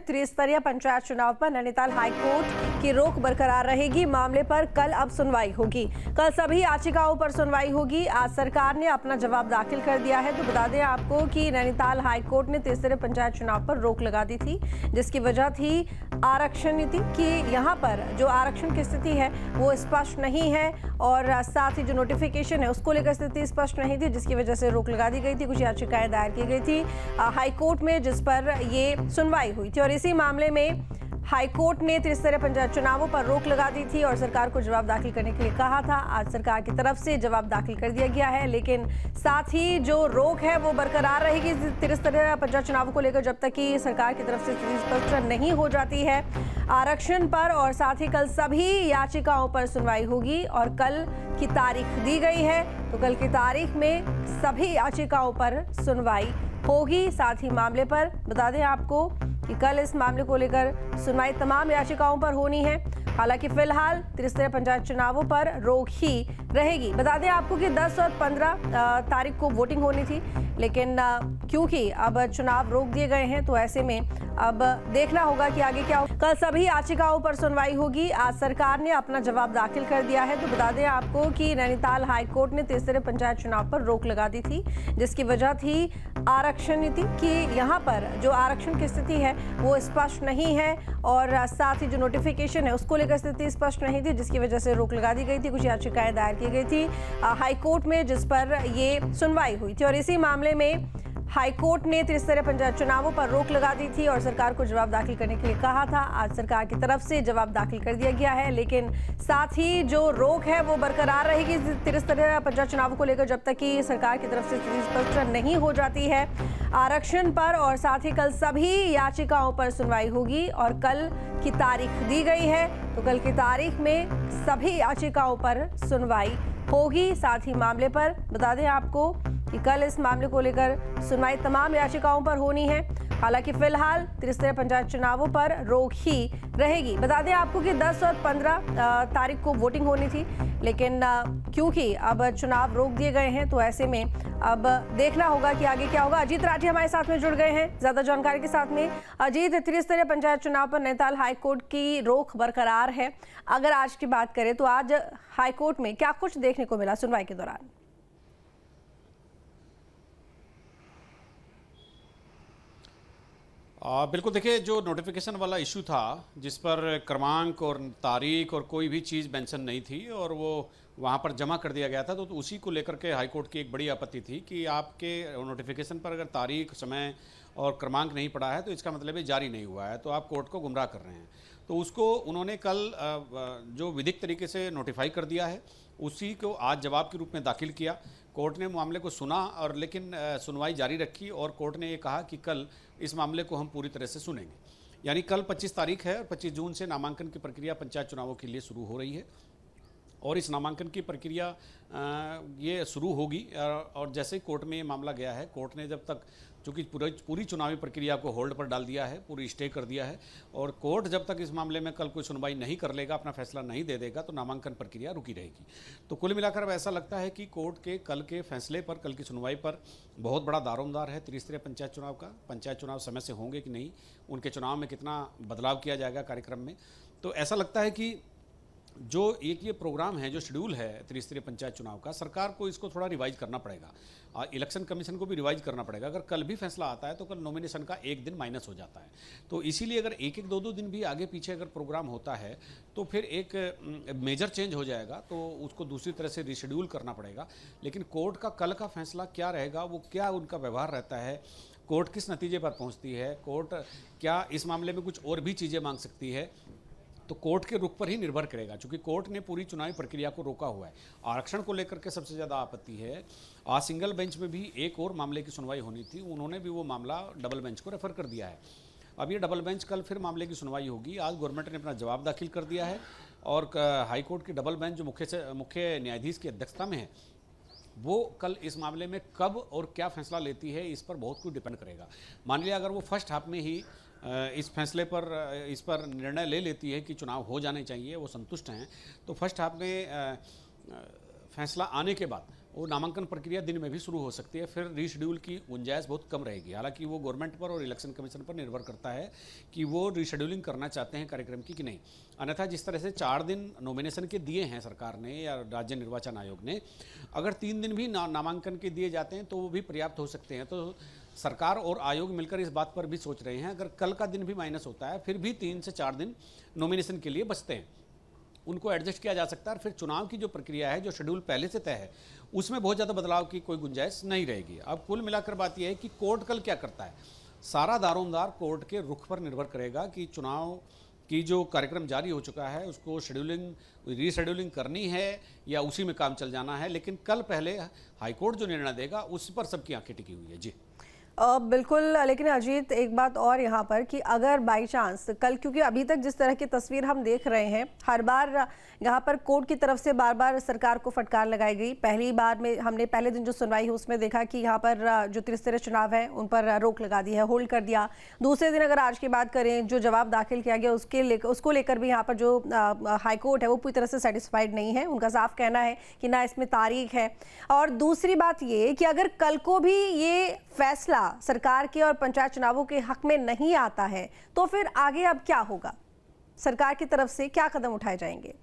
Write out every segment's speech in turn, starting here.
त्रिस्तरीय पंचायत चुनाव पर नैनीताल हाईकोर्ट की रोक बरकरार रहेगी। मामले पर कल अब सुनवाई होगी। कल सभी याचिकाओं पर सुनवाई होगी। आज सरकार ने अपना जवाब दाखिल कर दिया है। तो बता दें आपको कि नैनीताल हाईकोर्ट ने त्रिस्तरीय पंचायत चुनाव पर रोक लगा दी थी, जिसकी वजह थी आरक्षण नीति कि यहाँ पर जो आरक्षण की स्थिति है वो स्पष्ट नहीं है और साथ ही जो नोटिफिकेशन है उसको लेकर स्थिति स्पष्ट नहीं थी, जिसकी वजह से रोक लगा दी गई थी। कुछ याचिकाएं दायर की गई थी हाईकोर्ट में, जिस पर ये सुनवाई हुई थी और इसी मामले में हाईकोर्ट ने त्रिस्तरीय पंचायत चुनावों पर रोक लगा दी थी और सरकार को जवाब दाखिल करने के लिए कहा था। आज सरकार की तरफ से जवाब दाखिल कर दिया गया है, लेकिन साथ ही जो रोक है वो बरकरार रहेगी त्रिस्तरीय पंचायत चुनावों को लेकर जब तक कि सरकार की तरफ से स्थिति स्पष्ट नहीं हो जाती है आरक्षण पर। और साथ ही कल सभी याचिकाओं पर सुनवाई होगी और कल की तारीख दी गई है, तो कल की तारीख में सभी याचिकाओं पर सुनवाई होगी। साथ ही मामले पर बता दें आपको कि कल इस मामले को लेकर सुनवाई तमाम याचिकाओं पर होनी है। हालांकि फिलहाल त्रिस्तरीय पंचायत चुनावों पर रोक ही रहेगी। बता दें आपको कि 10 और 15 तारीख को वोटिंग होनी थी, लेकिन क्योंकि अब चुनाव रोक दिए गए हैं तो ऐसे में अब देखना होगा कि आगे क्या हो। कल सभी याचिकाओं पर सुनवाई होगी। आज सरकार ने अपना जवाब दाखिल कर दिया है। तो बता दें आपको कि नैनीताल हाईकोर्ट ने त्रिस्तरीय पंचायत चुनाव पर रोक लगा दी थी, जिसकी वजह थी आरक्षण नीति कि यहाँ पर जो आरक्षण की स्थिति है वो स्पष्ट नहीं है और साथ ही जो नोटिफिकेशन है उसको लेकर स्थिति स्पष्ट नहीं थी, जिसकी वजह से रोक लगा दी गई थी। कुछ याचिकाएं दायर की गई थी हाईकोर्ट में, जिस पर ये सुनवाई हुई थी और इसी मामले में हाईकोर्ट ने त्रिस्तरीय पंचायत चुनावों पर रोक लगा दी थी और सरकार को जवाब दाखिल करने के लिए कहा था। आज सरकार की तरफ से जवाब दाखिल कर दिया गया है, लेकिन साथ ही जो रोक है वो बरकरार रहेगी त्रिस्तरीय पंचायत चुनावों को लेकर जब तक कि सरकार की तरफ से स्थिति स्पष्ट नहीं हो जाती है आरक्षण पर। और साथ ही कल सभी याचिकाओं पर सुनवाई होगी और कल की तारीख दी गई है, तो कल की तारीख में सभी याचिकाओं पर सुनवाई होगी। साथ ही मामले पर बता दें आपको कि कल इस मामले को लेकर सुनवाई तमाम याचिकाओं पर होनी है। हालांकि फिलहाल त्रिस्तरीय पंचायत चुनावों पर रोक ही रहेगी। बता दें आपको कि 10 और 15 तारीख को वोटिंग होनी थी, लेकिन क्योंकि अब चुनाव रोक दिए गए हैं तो ऐसे में अब देखना होगा कि आगे क्या होगा। अजीत राठी हमारे साथ में जुड़ गए हैं ज्यादा जानकारी के साथ में। अजीत, त्रिस्तरीय पंचायत चुनाव पर नैनीताल हाईकोर्ट की रोक बरकरार है। अगर आज की बात करें तो आज हाईकोर्ट में क्या कुछ देखने को मिला सुनवाई के दौरान? बिल्कुल, देखिए, जो नोटिफिकेशन वाला इशू था जिस पर क्रमांक और तारीख और कोई भी चीज़ मेंशन नहीं थी और वो वहाँ पर जमा कर दिया गया था, तो उसी को लेकर के हाईकोर्ट की एक बड़ी आपत्ति थी कि आपके नोटिफिकेशन पर अगर तारीख, समय और क्रमांक नहीं पड़ा है तो इसका मतलब ये जारी नहीं हुआ है, तो आप कोर्ट को गुमराह कर रहे हैं। तो उसको उन्होंने कल जो विधिक तरीके से नोटिफाई कर दिया है उसी को आज जवाब के रूप में दाखिल किया। कोर्ट ने मामले को सुना और लेकिन सुनवाई जारी रखी और कोर्ट ने ये कहा कि कल इस मामले को हम पूरी तरह से सुनेंगे। यानी कल 25 तारीख है और 25 जून से नामांकन की प्रक्रिया पंचायत चुनावों के लिए शुरू हो रही है और इस नामांकन की प्रक्रिया ये शुरू होगी। और जैसे ही कोर्ट में ये मामला गया है, कोर्ट ने जब तक चूँकि पूरी चुनावी प्रक्रिया को होल्ड पर डाल दिया है, पूरी स्टे कर दिया है और कोर्ट जब तक इस मामले में कल कोई सुनवाई नहीं कर लेगा, अपना फैसला नहीं दे देगा, तो नामांकन प्रक्रिया रुकी रहेगी। तो कुल मिलाकर ऐसा लगता है कि कोर्ट के कल के फैसले पर, कल की सुनवाई पर बहुत बड़ा दारोमदार है त्रिस्तरीय पंचायत चुनाव का। पंचायत चुनाव समय से होंगे कि नहीं, उनके चुनाव में कितना बदलाव किया जाएगा कार्यक्रम में। तो ऐसा लगता है कि जो एक ये प्रोग्राम है, जो शेड्यूल है त्रिस्तरीय पंचायत चुनाव का, सरकार को इसको थोड़ा रिवाइज करना पड़ेगा। इलेक्शन कमीशन को भी रिवाइज करना पड़ेगा। अगर कल भी फैसला आता है तो कल नॉमिनेशन का एक दिन माइनस हो जाता है। तो इसीलिए अगर एक एक दो दिन भी आगे पीछे अगर प्रोग्राम होता है तो फिर एक मेजर चेंज हो जाएगा, तो उसको दूसरी तरह से रिशेड्यूल करना पड़ेगा। लेकिन कोर्ट का कल का फैसला क्या रहेगा, वो क्या उनका व्यवहार रहता है, कोर्ट किस नतीजे पर पहुँचती है, कोर्ट क्या इस मामले में कुछ और भी चीज़ें मांग सकती है, तो कोर्ट के रुख पर ही निर्भर करेगा। क्योंकि कोर्ट ने पूरी चुनावी प्रक्रिया को रोका हुआ है। आरक्षण को लेकर के सबसे ज़्यादा आपत्ति है। आज सिंगल बेंच में भी एक और मामले की सुनवाई होनी थी, उन्होंने भी वो मामला डबल बेंच को रेफर कर दिया है। अब ये डबल बेंच कल फिर मामले की सुनवाई होगी। आज गवर्नमेंट ने अपना जवाब दाखिल कर दिया है और हाईकोर्ट की डबल बेंच जो मुख्य न्यायाधीश की अध्यक्षता में है, वो कल इस मामले में कब और क्या फैसला लेती है इस पर बहुत कुछ डिपेंड करेगा। मान लिया अगर वो फर्स्ट हाफ में ही इस फैसले पर इस पर निर्णय ले लेती है कि चुनाव हो जाने चाहिए, वो संतुष्ट हैं, तो फर्स्ट हाफ में फैसला आने के बाद वो नामांकन प्रक्रिया दिन में भी शुरू हो सकती है, फिर रीशेड्यूल की गुंजाइश बहुत कम रहेगी। हालांकि वो गवर्नमेंट पर और इलेक्शन कमीशन पर निर्भर करता है कि वो रीशेड्यूलिंग करना चाहते हैं कार्यक्रम की कि नहीं। अन्यथा जिस तरह से 4 दिन नॉमिनेशन के दिए हैं सरकार ने या राज्य निर्वाचन आयोग ने, अगर 3 दिन भी नामांकन के दिए जाते हैं तो वो भी पर्याप्त हो सकते हैं। तो सरकार और आयोग मिलकर इस बात पर भी सोच रहे हैं, अगर कल का दिन भी माइनस होता है फिर भी 3 से 4 दिन नॉमिनेशन के लिए बचते हैं, उनको एडजस्ट किया जा सकता है। और फिर चुनाव की जो प्रक्रिया है, जो शेड्यूल पहले से तय है, उसमें बहुत ज़्यादा बदलाव की कोई गुंजाइश नहीं रहेगी। अब कुल मिलाकर बात यह है कि कोर्ट कल क्या करता है, सारा दारोमदार कोर्ट के रुख पर निर्भर करेगा कि चुनाव की जो कार्यक्रम जारी हो चुका है उसको रीशेड्यूलिंग करनी है या उसी में काम चल जाना है। लेकिन कल पहले हाईकोर्ट जो निर्णय देगा उस पर सबकी आंखें टिकी हुई है। जी बिल्कुल। लेकिन अजीत, एक बात और यहाँ पर कि अगर बाई चांस कल, क्योंकि अभी तक जिस तरह की तस्वीर हम देख रहे हैं, हर बार यहाँ पर कोर्ट की तरफ से बार बार सरकार को फटकार लगाई गई। पहली बार में हमने पहले दिन जो सुनवाई है उसमें देखा कि यहाँ पर जो त्रिस्तरीय चुनाव है उन पर रोक लगा दी है, होल्ड कर दिया। दूसरे दिन अगर आज की बात करें, जो जवाब दाखिल किया गया उसको लेकर भी यहाँ पर जो हाईकोर्ट है वो पूरी तरह से सेटिस्फाइड नहीं है। उनका साफ कहना है कि ना इसमें तारीख है। और दूसरी बात ये कि अगर कल को भी ये फैसला सरकार के और पंचायत चुनावों के हक में नहीं आता है तो फिर आगे अब क्या होगा, सरकार की तरफ से क्या कदम उठाए जाएंगे?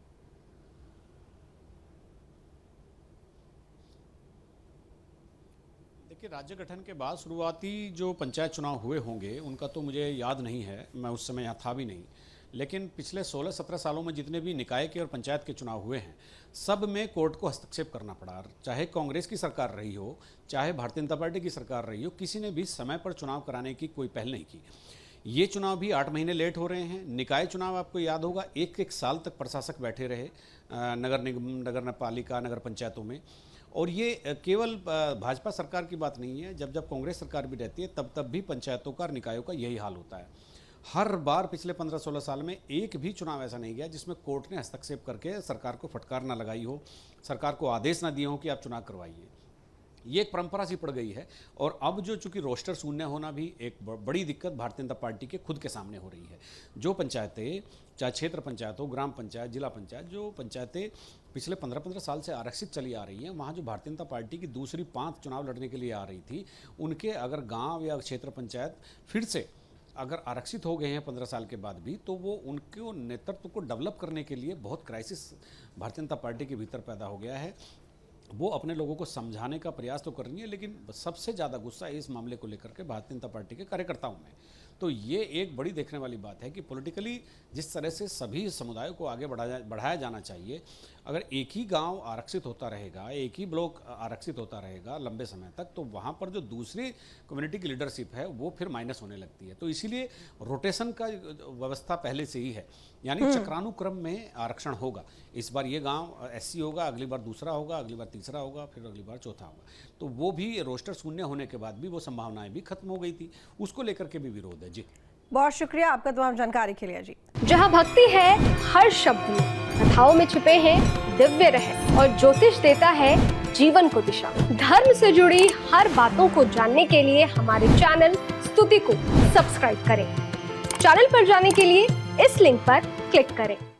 देखिए, राज्य गठन के बाद शुरुआती जो पंचायत चुनाव हुए होंगे उनका तो मुझे याद नहीं है, मैं उस समय यहाँ था भी नहीं। लेकिन पिछले 16-17 सालों में जितने भी निकाय के और पंचायत के चुनाव हुए हैं, सब में कोर्ट को हस्तक्षेप करना पड़ा। चाहे कांग्रेस की सरकार रही हो, चाहे भारतीय जनता पार्टी की सरकार रही हो, किसी ने भी समय पर चुनाव कराने की कोई पहल नहीं की। ये चुनाव भी 8 महीने लेट हो रहे हैं। निकाय चुनाव आपको याद होगा, एक साल तक प्रशासक बैठे रहे नगर निगम, नगर पालिका, नगर पंचायतों में। और ये केवल भाजपा सरकार की बात नहीं है, जब कांग्रेस सरकार भी रहती है तब भी पंचायतों का और निकायों का यही हाल होता है। हर बार पिछले 15-16 साल में एक भी चुनाव ऐसा नहीं गया जिसमें कोर्ट ने हस्तक्षेप करके सरकार को फटकार ना लगाई हो, सरकार को आदेश ना दिए हो कि आप चुनाव करवाइए। ये एक परंपरा सी पड़ गई है। और अब जो चूंकि रोस्टर शून्य होना भी एक बड़ी दिक्कत भारतीय जनता पार्टी के खुद के सामने हो रही है। जो पंचायतें, चाहे क्षेत्र पंचायत हो, ग्राम पंचायत, जिला पंचायत, जो पंचायतें पिछले 15-15 साल से आरक्षित चली आ रही हैं, वहाँ जो भारतीय जनता पार्टी की दूसरी 5 चुनाव लड़ने के लिए आ रही थी, उनके अगर गाँव या क्षेत्र पंचायत फिर से अगर आरक्षित हो गए हैं 15 साल के बाद भी, तो वो उनके नेतृत्व को डेवलप करने के लिए बहुत क्राइसिस भारतीय जनता पार्टी के भीतर पैदा हो गया है। वो अपने लोगों को समझाने का प्रयास तो कर रही है, लेकिन सबसे ज़्यादा गुस्सा इस मामले को लेकर के भारतीय जनता पार्टी के कार्यकर्ताओं में। तो ये एक बड़ी देखने वाली बात है कि पॉलिटिकली जिस तरह से सभी समुदायों को आगे बढ़ाया जाना चाहिए, अगर एक ही गांव आरक्षित होता रहेगा, एक ही ब्लॉक आरक्षित होता रहेगा लंबे समय तक, तो वहाँ पर जो दूसरी कम्युनिटी की लीडरशिप है वो फिर माइनस होने लगती है। तो इसीलिए रोटेशन का व्यवस्था पहले से ही है, यानी चक्रानुक्रम में आरक्षण होगा। इस बार ये गांव एससी होगा, अगली बार दूसरा होगा, अगली बार तीसरा होगा, फिर अगली बार चौथा होगा। तो वो भी रोस्टर शून्य होने के बाद भी वो संभावनाएं भी खत्म हो गई थी, उसको लेकर के भी विरोध है। जी बहुत शुक्रिया आपका तमाम जानकारी के लिए। जी, जहाँ भक्ति है हर शब्द में, कथाओं में छिपे हैं दिव्य रहस्य और ज्योतिष देता है जीवन को दिशा। धर्म से जुड़ी हर बातों को जानने के लिए हमारे चैनल स्तुति को सब्सक्राइब करें। चैनल पर जाने के लिए इस लिंक पर क्लिक करें।